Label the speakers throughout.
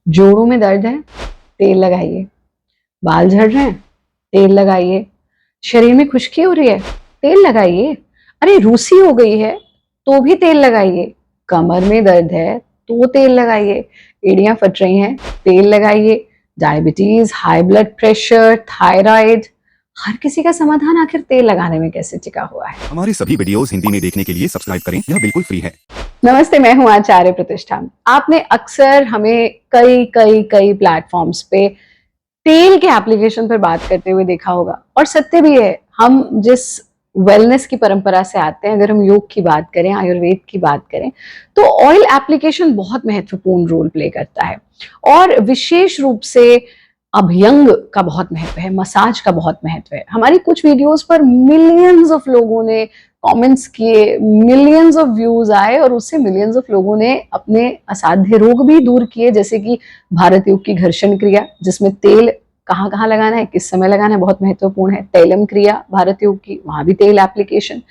Speaker 1: जोड़ों में दर्द है, तेल लगाइए। बाल झड़ रहे हैं, तेल लगाइए। शरीर में खुश्की हो रही है, तेल लगाइए। अरे रूसी हो गई है तो भी तेल लगाइए। कमर में दर्द है तो तेल लगाइए। एड़ियां फट रही हैं, तेल लगाइए। Diabetes, high blood pressure, thyroid, हर किसी का समाधान आखिर तेल लगाने में कैसे टिका हुआ है।
Speaker 2: हमारे सभी वीडियोस हिंदी में देखने के लिए सब्सक्राइब करें, यह बिल्कुल फ्री है।
Speaker 1: नमस्ते, मैं हूं आचार्य प्रतिष्ठा। आपने अक्सर हमें कई कई कई प्लेटफॉर्म्स पे तेल के एप्लीकेशन पर बात करते हुए देखा होगा, और सत्य भी है। हम जिस वेलनेस की परंपरा से आते हैं, अगर हम योग की बात करें, आयुर्वेद की बात करें, तो ऑयल एप्लीकेशन बहुत महत्वपूर्ण रोल प्ले करता है। और विशेष रूप से अभ्यंग का बहुत महत्व है, मसाज का बहुत महत्व है। हमारी कुछ वीडियोस पर मिलियंस ऑफ लोगों ने कमेंट्स किए, मिलियंस ऑफ व्यूज आए, और उससे मिलियंस ऑफ लोगों ने अपने असाध्य रोग भी दूर किए, जैसे कि भारत योग की घर्षण क्रिया, जिसमें तेल कहाँ कहाँ लगाना है, किस समय लगाना है, बहुत महत्वपूर्ण है। तैलम क्रिया भारत योग की, वहां भी तेल एप्लीकेशन।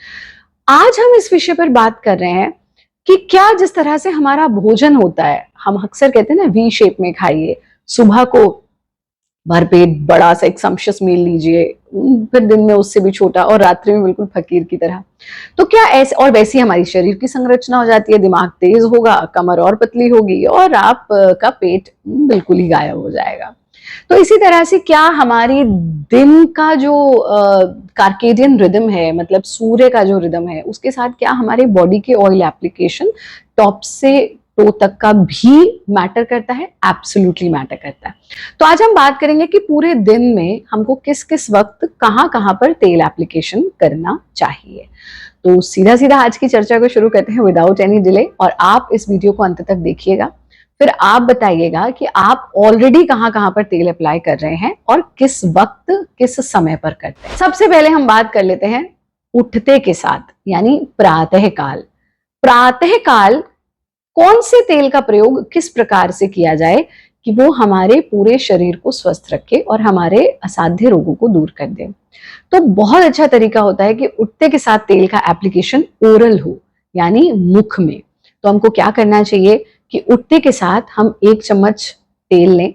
Speaker 1: आज हम इस विषय पर बात कर रहे हैं कि क्या जिस तरह से हमारा भोजन होता है, हम अक्सर कहते हैं ना वी शेप में खाइए, सुबह को भरपेट बड़ा सा एक सम्पशस मील लीजिए, फिर दिन में उससे भी छोटा, और रात्रि में बिल्कुल फकीर की तरह। तो क्या ऐसे, और वैसी हमारी शरीर की संरचना हो जाती है, दिमाग तेज होगा, कमर और पतली होगी, और आप का पेट बिल्कुल ही गायब हो जाएगा। तो इसी तरह से क्या हमारी दिन का जो कार्केडियन रिदम है, मतलब सूर्य का जो रिदम है, उसके साथ क्या हमारे बॉडी के ऑयल एप्लीकेशन टॉप से टो तक का भी मैटर करता है? एब्सोल्युटली मैटर करता है। तो आज हम बात करेंगे कि पूरे दिन में हमको किस किस वक्त कहाँ कहाँ पर तेल एप्लीकेशन करना चाहिए। तो सीधा सीधा आज की चर्चा को शुरू करते हैं विदाउट एनी डिले, और आप इस वीडियो को अंत तक देखिएगा। फिर आप बताइएगा कि आप ऑलरेडी कहाँ कहाँ पर तेल अप्लाई कर रहे हैं और किस वक्त किस समय पर करते हैं। सबसे पहले हम बात कर लेते हैं उठते के साथ, यानी प्रातःकाल। प्रातःकाल कौन से तेल का प्रयोग किस प्रकार से किया जाए कि वो हमारे पूरे शरीर को स्वस्थ रखे और हमारे असाध्य रोगों को दूर कर दे। तो बहुत अच्छा तरीका होता है कि उठते के साथ तेल का एप्लीकेशन ओरल हो, यानी मुख में। तो हमको क्या करना चाहिए कि उठते के साथ हम 1 चम्मच तेल लें।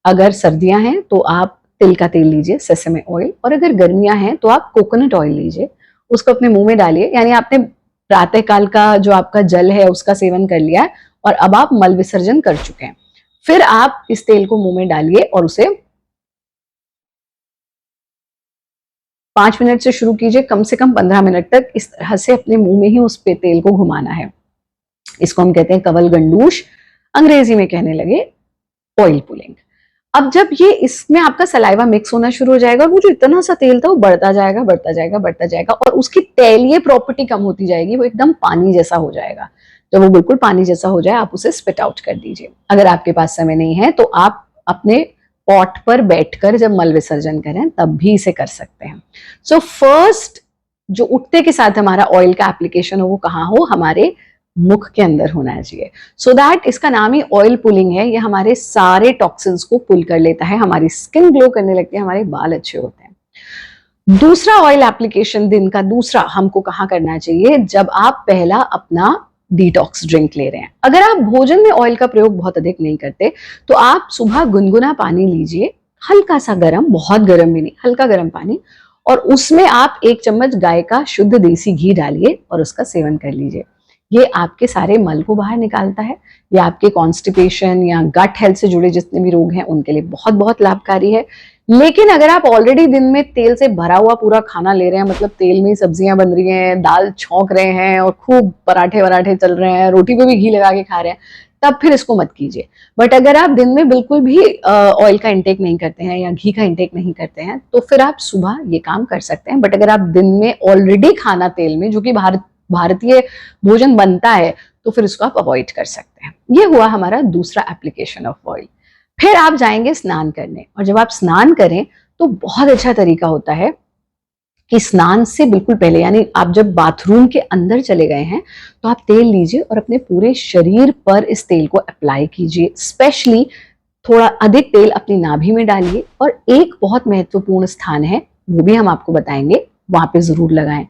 Speaker 1: अगर सर्दियां हैं तो आप तिल का तेल लीजिए, सेसमे ऑयल, और अगर गर्मियां हैं तो आप कोकोनट ऑयल लीजिए। उसको अपने मुंह में डालिए, यानी आपने प्रातःकाल का जो आपका जल है उसका सेवन कर लिया है और अब आप मल विसर्जन कर चुके हैं। फिर आप इस तेल को मुंह में डालिए और उसे 5 मिनट से शुरू कीजिए, कम से कम 15 मिनट तक इस तरह से अपने मुंह में ही उस पे तेल को घुमाना है। इसको हम कहते हैं कवल गंडूश, अंग्रेजी में कहने लगे ऑयल पुलिंग। अब जब ये इसमें आपका सलाइवा मिक्स होना शुरू हो जाएगा, और वो जो इतना सा तेल था वो बढ़ता जाएगा बढ़ता जाएगा बढ़ता जाएगा, और उसकी तैलीय प्रॉपर्टी कम होती जाएगी, वो एकदम पानी जैसा हो जाएगा। जब वो बिल्कुल पानी जैसा हो जाए, आप उसे स्पिट आउट कर दीजिए। अगर आपके पास समय नहीं है तो आप अपने पॉट पर बैठकर जब मल विसर्जन करें तब भी इसे कर सकते हैं। सो फर्स्ट जो उठते के साथ हमारा ऑयल का एप्लीकेशन हो वो कहाँ हो? हमारे मुख के अंदर होना चाहिए। सो दैट, इसका नाम ही ऑयल पुलिंग है। ये हमारे सारे टॉक्सिन्स को पुल कर लेता है, हमारी स्किन ग्लो करने लगती है, हमारे बाल अच्छे होते हैं। दूसरा ऑयल एप्लीकेशन दिन का दूसरा हमको कहाँ करना चाहिए? जब आप पहला अपना डिटॉक्स ड्रिंक ले रहे हैं। अगर आप भोजन में ऑयल का प्रयोग बहुत अधिक नहीं करते तो आप सुबह गुनगुना पानी लीजिए, हल्का सा गर्म, बहुत गर्म भी नहीं, हल्का गर्म पानी, और उसमें आप 1 चम्मच गाय का शुद्ध देसी घी डालिए और उसका सेवन कर लीजिए। ये आपके सारे मल को बाहर निकालता है। ये आपके कॉन्स्टिपेशन या गट हेल्थ से जुड़े जितने भी रोग हैं उनके लिए बहुत बहुत लाभकारी है। लेकिन अगर आप ऑलरेडी दिन में तेल से भरा हुआ पूरा खाना ले रहे हैं, मतलब तेल में सब्जियां बन रही हैं, दाल छौंक रहे हैं और खूब पराठे वराठे चल रहे हैं, रोटी पे भी घी लगा के खा रहे हैं, तब फिर इसको मत कीजिए। बट अगर आप दिन में बिल्कुल भी ऑयल का इंटेक नहीं करते हैं या घी का इंटेक नहीं करते हैं तो फिर आप सुबह ये काम कर सकते हैं। बट अगर आप दिन में ऑलरेडी खाना तेल में, जो कि भारतीय भोजन बनता है, तो फिर इसको आप अवॉइड कर सकते हैं। ये हुआ हमारा दूसरा एप्लीकेशन ऑफ ऑयल। फिर आप जाएंगे स्नान करने, और जब आप स्नान करें तो बहुत अच्छा तरीका होता है कि स्नान से बिल्कुल पहले, यानी आप जब बाथरूम के अंदर चले गए हैं तो आप तेल लीजिए और अपने पूरे शरीर पर इस तेल को अप्लाई कीजिए। स्पेशली थोड़ा अधिक तेल अपनी नाभि में डालिए, और एक बहुत महत्वपूर्ण स्थान है, वो भी हम आपको बताएंगे, वहां पे जरूर लगाएं।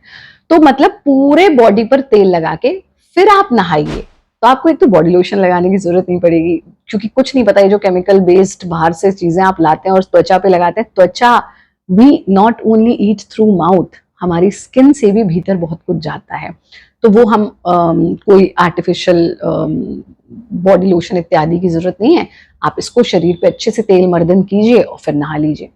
Speaker 1: तो मतलब पूरे बॉडी पर तेल लगा के फिर आप नहाइए। तो आपको एक तो बॉडी लोशन लगाने की जरूरत नहीं पड़ेगी, क्योंकि कुछ नहीं पता, ये जो केमिकल बेस्ड बाहर से चीजें आप लाते हैं और त्वचा पे लगाते हैं, त्वचा we not only eat through mouth, हमारी स्किन से भी भीतर बहुत कुछ जाता है। तो वो हम कोई आर्टिफिशियल बॉडी लोशन इत्यादि की जरूरत नहीं है। आप इसको शरीर पे अच्छे से तेल मर्दन कीजिए और फिर नहा लीजिए।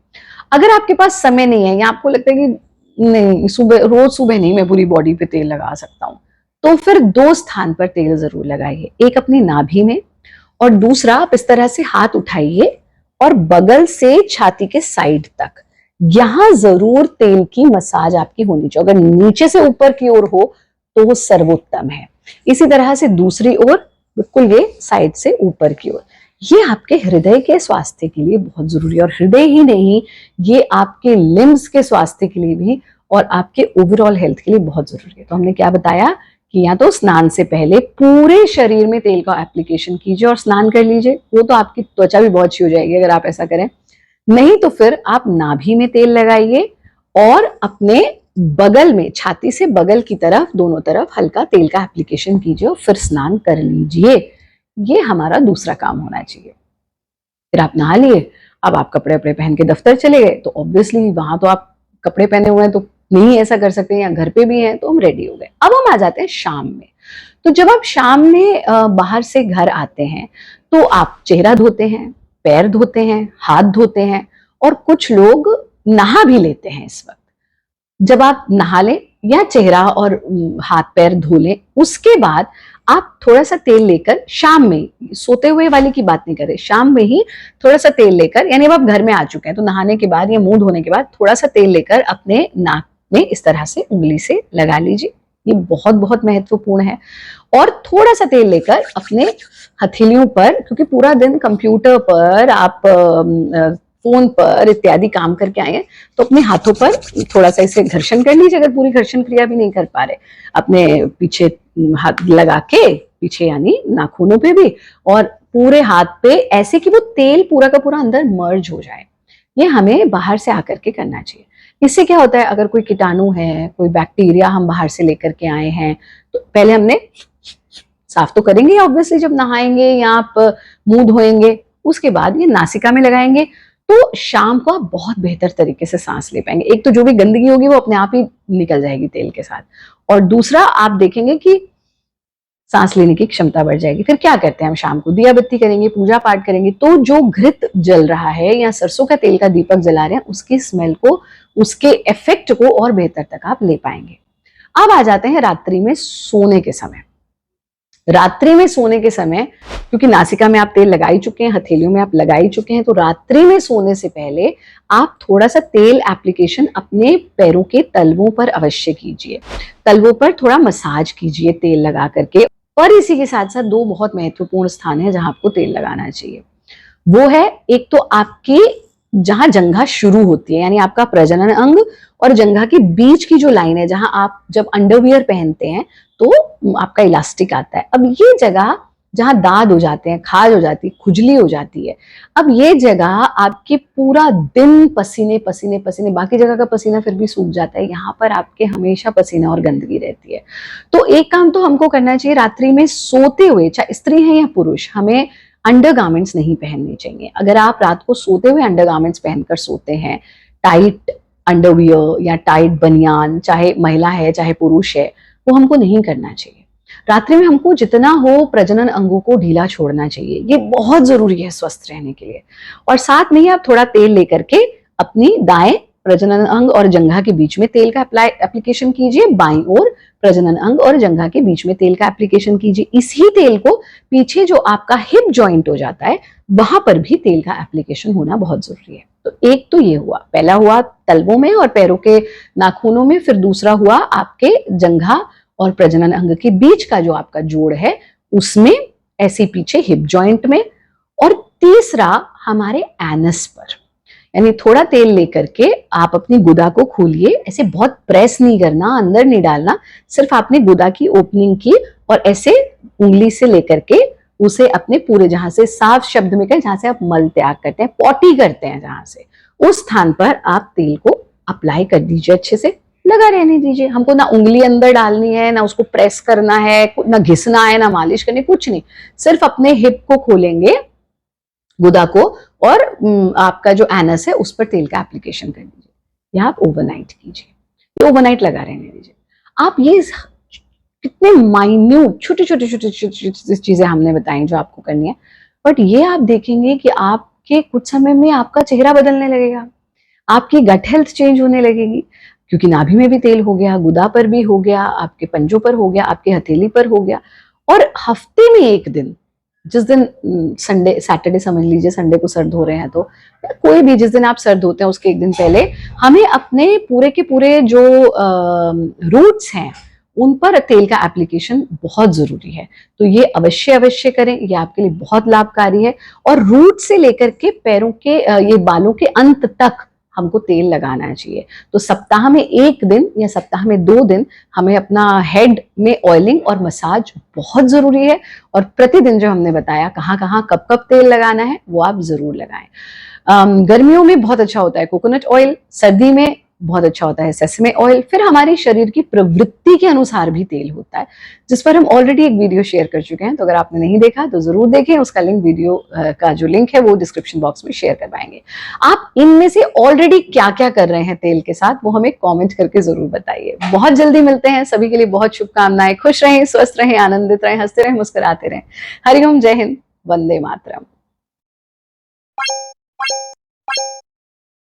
Speaker 1: अगर आपके पास समय नहीं है या आपको लगता है कि नहीं रोज सुबह नहीं मैं पूरी बॉडी पे तेल लगा सकता हूँ, तो फिर 2 स्थान पर तेल जरूर लगाइए, एक अपनी नाभि में और दूसरा आप इस तरह से हाथ उठाइए और बगल से छाती के साइड तक, यहां जरूर तेल की मसाज आपकी होनी चाहिए। अगर नीचे से ऊपर की ओर हो तो वो सर्वोत्तम है। इसी तरह से दूसरी ओर, बिल्कुल ये साइड से ऊपर की ओर। ये आपके हृदय के स्वास्थ्य के लिए बहुत जरूरी है, और हृदय ही नहीं, ये आपके लिम्स के स्वास्थ्य के लिए भी और आपके ओवरऑल हेल्थ के लिए बहुत जरूरी है। तो हमने क्या बताया कि या तो स्नान से पहले पूरे शरीर में तेल का एप्लीकेशन कीजिए और स्नान कर लीजिए, वो तो आपकी त्वचा भी बहुत अच्छी हो जाएगी अगर आप ऐसा करें। नहीं तो फिर आप नाभि में तेल लगाइए और अपने बगल में, छाती से बगल की तरफ, दोनों तरफ हल्का तेल का एप्लीकेशन कीजिए और फिर स्नान कर लीजिए। ये हमारा दूसरा काम होना चाहिए। फिर आप नहा लिए, अब आप कपड़े वपड़े पहन के दफ्तर चले गए, तो ऑब्वियसली वहां तो आप कपड़े पहने हुए हैं तो नहीं ऐसा कर सकते, या घर पे भी हैं तो हम रेडी हो गए। अब हम आ जाते हैं शाम में। तो जब आप शाम में बाहर से घर आते हैं तो आप चेहरा धोते हैं, पैर धोते हैं, हाथ धोते हैं, और कुछ लोग नहा भी लेते हैं इस वक्त। जब आप नहा लें या चेहरा और हाथ पैर धो लें, उसके बाद आप थोड़ा सा तेल लेकर शाम में, सोते हुए वाली की बात नहीं कर रहे, शाम में ही थोड़ा सा तेल लेकर, यानी अब आप घर में आ चुके हैं तो नहाने के बाद या मुंह धोने के बाद थोड़ा सा तेल लेकर अपने नाक में इस तरह से उंगली से लगा लीजिए। ये बहुत बहुत महत्वपूर्ण है। और थोड़ा सा तेल लेकर अपने हथेलियों पर, क्योंकि पूरा दिन कंप्यूटर पर आप फोन पर इत्यादि काम करके आए हैं, तो अपने हाथों पर थोड़ा सा इसे घर्षण कर लीजिए। अगर पूरी घर्षण क्रिया भी नहीं कर पा रहे, अपने पीछे हाथ लगा के, पीछे यानी नाखूनों पे भी, और पूरे हाथ पे, ऐसे कि वो तेल पूरा का पूरा अंदर मर्ज हो जाए। ये हमें बाहर से आकर के करना चाहिए। इससे क्या होता है, अगर कोई कीटाणु है, कोई बैक्टीरिया हम बाहर से लेकर के आए हैं, तो पहले हमने साफ तो करेंगे ऑब्वियसली जब नहाएंगे या आप मुंह धोएंगे, उसके बाद ये नासिका में लगाएंगे, तो शाम को आप बहुत बेहतर तरीके से सांस ले पाएंगे। एक तो जो भी गंदगी होगी वो अपने आप ही निकल जाएगी तेल के साथ, और दूसरा आप देखेंगे कि सांस लेने की क्षमता बढ़ जाएगी। फिर क्या करते हैं हम शाम को, दिया बत्ती करेंगे, पूजा पाठ करेंगे, तो जो घृत जल रहा है या सरसों का तेल का दीपक जला रहे हैं, उसकी स्मेल को, उसके इफेक्ट को और बेहतर तक आप ले पाएंगे। अब आ जाते हैं रात्रि में सोने के समय। रात्रि में सोने के समय, क्योंकि नासिका में आप तेल लगा ही चुके हैं, हथेलियों में आप लगा ही चुके हैं, तो रात्रि में सोने से पहले आप थोड़ा सा तेल एप्लीकेशन अपने पैरों के तलवों पर अवश्य कीजिए। तलवों पर थोड़ा मसाज कीजिए तेल लगा करके। और इसी के साथ साथ 2 बहुत महत्वपूर्ण स्थान है जहां आपको तेल लगाना चाहिए। वो है, एक तो आपकी जहां जंघा शुरू होती है, यानी आपका प्रजनन अंग और जंघा के बीच की जो लाइन है, जहां आप जब अंडरवियर पहनते हैं तो आपका इलास्टिक आता है। अब ये जगह जहां दाद हो जाते हैं, खाज हो जाती है, खुजली हो जाती है, अब ये जगह आपके पूरा दिन पसीने पसीने पसीने, बाकी जगह का पसीना फिर भी सूख जाता है, यहाँ पर आपके हमेशा पसीना और गंदगी रहती है। तो एक काम तो हमको करना चाहिए, रात्रि में सोते हुए, चाहे स्त्री है या पुरुष, हमें अंडरगारमेंट्स नहीं पहनने चाहिए। अगर आप रात को सोते हुए अंडरगारमेंट्स पहनकर सोते हैं, टाइट अंडरवियर या टाइट बनियान, चाहे महिला है चाहे पुरुष है, वो हमको नहीं करना चाहिए। रात्रि में हमको जितना हो प्रजनन अंगों को ढीला छोड़ना चाहिए, ये बहुत जरूरी है स्वस्थ रहने के लिए। और साथ में ही आप थोड़ा तेल लेकर के अपनी दाएं प्रजनन अंग और जंघा के बीच में तेल का एप्लीकेशन कीजिए, बाईं ओर प्रजनन अंग और जंघा के बीच में तेल का एप्लीकेशन कीजिए। इसी तेल को पीछे जो आपका हिप जॉइंट हो जाता है, वहां पर भी तेल का एप्लीकेशन होना बहुत जरूरी है। तो एक तो ये हुआ, पहला हुआ तलवों में और पैरों के नाखूनों में, फिर दूसरा हुआ आपके जंघा और प्रजनन अंग के बीच का जो आपका जोड़ है उसमें, ऐसे पीछे हिप जॉइंट में, और तीसरा हमारे एनस पर, यानी थोड़ा तेल लेकर के आप अपनी गुदा को खोलिए, ऐसे बहुत प्रेस नहीं करना, अंदर नहीं डालना, सिर्फ आपने गुदा की ओपनिंग की और ऐसे उंगली से लेकर के उसे अपने पूरे, जहां से साफ शब्द में कहें, जहां से आप मल त्याग करते हैं, पॉटी करते हैं, जहां से, उस स्थान पर आप तेल को अप्लाई कर दीजिए, अच्छे से लगा रहने दीजिए। हमको ना उंगली अंदर डालनी है, ना उसको प्रेस करना है, ना घिसना है, ना मालिश करनी, कुछ नहीं, सिर्फ अपने हिप को खोलेंगे गुदा को, और आपका जो एनस है उस पर तेल का एप्लीकेशन कर दीजिए, या आप ओवरनाइट कीजिए, ये ओवरनाइट लगा रहने दीजिए। आप ये कितने माइन्यूट छोटी छोटी छोटी छोटी चीजें हमने बताई जो आपको करनी है, बट ये आप देखेंगे कि आपके कुछ समय में आपका चेहरा बदलने लगेगा, आपकी गट हेल्थ चेंज होने लगेगी, क्योंकि नाभि में भी तेल हो गया, गुदा पर भी हो गया, आपके पंजों पर हो गया, आपके हथेली पर हो गया। और हफ्ते में एक दिन, जिस दिन संडे सैटरडे समझ लीजिए, संडे को सर धो रहे हैं तो, या कोई भी जिस दिन आप सर धोते हैं उसके एक दिन पहले हमें अपने पूरे के पूरे जो रूट्स हैं उन पर तेल का एप्लीकेशन बहुत जरूरी है। तो ये अवश्य अवश्य करें, ये आपके लिए बहुत लाभकारी है। और रूट से लेकर के पैरों के ये बालों के अंत तक हमको तेल लगाना चाहिए। तो सप्ताह में एक दिन या सप्ताह में 2 दिन हमें अपना हेड में ऑयलिंग और मसाज बहुत जरूरी है। और प्रतिदिन जो हमने बताया कहाँ कहाँ कब कब तेल लगाना है वो आप जरूर लगाएं। गर्मियों में बहुत अच्छा होता है कोकोनट ऑयल, सर्दी में बहुत अच्छा होता है सेसमे ऑयल। फिर हमारे शरीर की प्रवृत्ति के अनुसार भी तेल होता है, जिस पर हम ऑलरेडी एक वीडियो शेयर कर चुके हैं, तो अगर आपने नहीं देखा तो जरूर देखें। उसका लिंक, वीडियो का जो लिंक है वो डिस्क्रिप्शन बॉक्स में शेयर करवाएंगे। आप इनमें से ऑलरेडी क्या क्या कर रहे हैं तेल के साथ वो हमें कॉमेंट करके जरूर बताइए। बहुत जल्दी मिलते हैं, सभी के लिए बहुत शुभकामनाएं। खुश रहें, स्वस्थ रहें, आनंदित रहें, हंसते रहें, मुस्कुराते रहें। हरिओम, जय हिंद, वंदे मातरम।